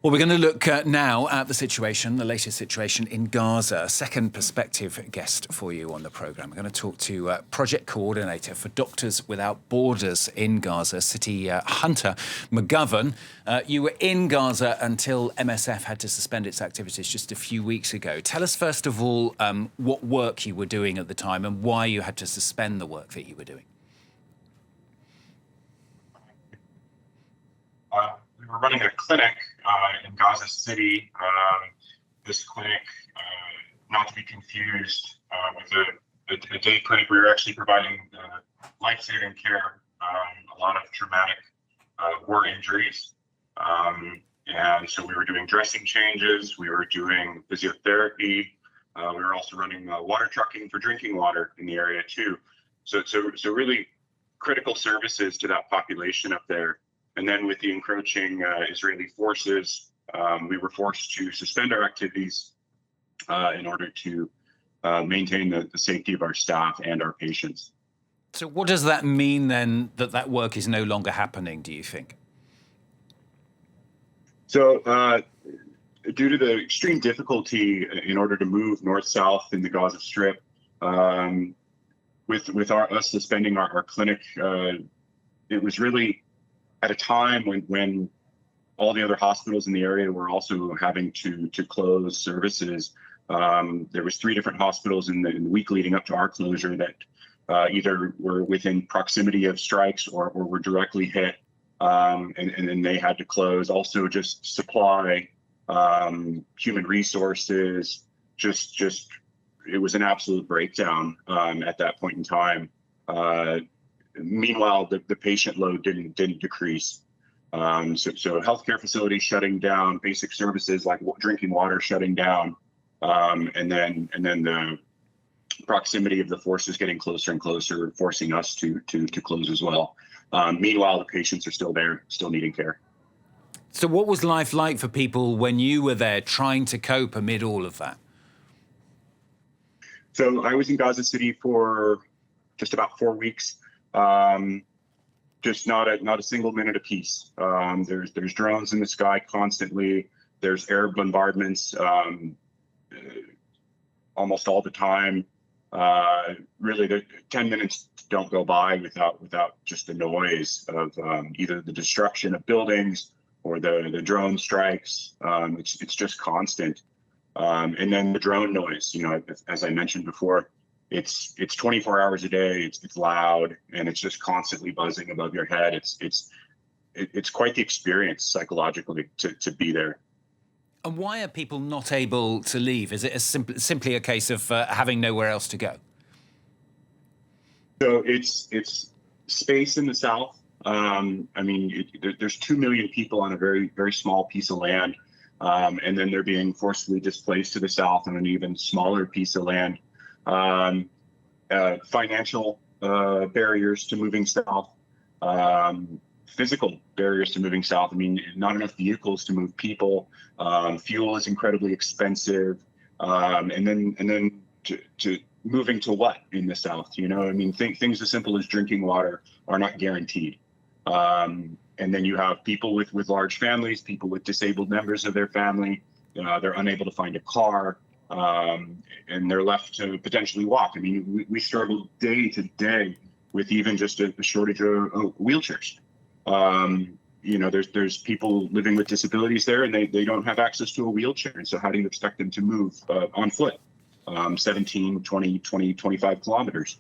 Well, we're going to look now at the situation, the latest situation in Gaza. Second perspective guest for you on the programme. We're going to talk to project coordinator for Doctors Without Borders in Gaza City, Hunter McGovern. You were in Gaza until MSF had to suspend its activities just a few weeks ago. Tell us, first of all, what work you were doing at the time and why you had to suspend the work that you were doing. We were running a clinic in Gaza City. This clinic, not to be confused with a day clinic, we were actually providing life-saving care, a lot of traumatic war injuries. And so we were doing dressing changes, we were doing physiotherapy, we were also running water trucking for drinking water in the area too. So really critical services to that population up there. And then with the encroaching Israeli forces, we were forced to suspend our activities in order to maintain the safety of our staff and our patients. So what does that mean then, that work is no longer happening, do you think? So due to the extreme difficulty in order to move north-south in the Gaza Strip, with us suspending our clinic, it was really at a time when all the other hospitals in the area were also having to close services. There was 3 different hospitals in the week leading up to our closure that either were within proximity of strikes or were directly hit, and then they had to close. Also, just supply, human resources, just it was an absolute breakdown at that point in time. Meanwhile, the patient load didn't decrease. So healthcare facilities shutting down, basic services like drinking water shutting down, and then the proximity of the forces getting closer and closer, forcing us to close as well. Meanwhile, the patients are still there, still needing care. So what was life like for people when you were there trying to cope amid all of that? So I was in Gaza City for just about 4 weeks. Just not a single minute of peace. There's drones in the sky constantly. There's air bombardments almost all the time. Really, the 10 minutes don't go by without just the noise of either the destruction of buildings or the drone strikes. It's just constant. And then the drone noise. You know, as I mentioned before. It's 24 hours a day. It's loud, and it's just constantly buzzing above your head. It's quite the experience psychologically to be there. And why are people not able to leave? Is it simply a case of having nowhere else to go? So it's space in the south. I mean, there's 2 million people on a very, very small piece of land, and then they're being forcibly displaced to the south on an even smaller piece of land. Financial barriers to moving south, physical barriers to moving south. I mean, not enough vehicles to move people. Fuel is incredibly expensive, and then to moving to what in the south? You know, I mean, things as simple as drinking water are not guaranteed. And then you have people with large families, people with disabled members of their family. They're unable to find a car. And they're left to potentially walk. I mean, we struggle day to day with even just a shortage of wheelchairs. You know, there's people living with disabilities there, and they don't have access to a wheelchair. And so how do you expect them to move on foot 17, 20, 25 kilometers?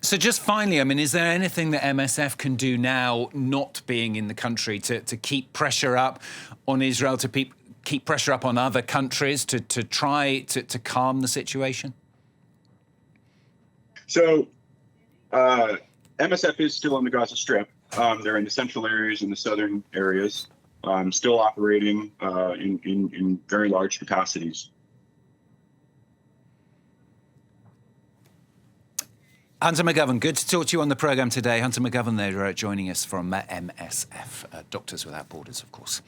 So just finally, I mean, is there anything that MSF can do now, not being in the country, to keep pressure up on Israel, to keep pressure up on other countries to try to calm the situation? So MSF is still on the Gaza Strip. They're in the central areas and the southern areas, still operating in very large capacities. Hunter McGovern, good to talk to you on the programme today. Hunter McGovern there joining us from MSF, Doctors Without Borders, of course.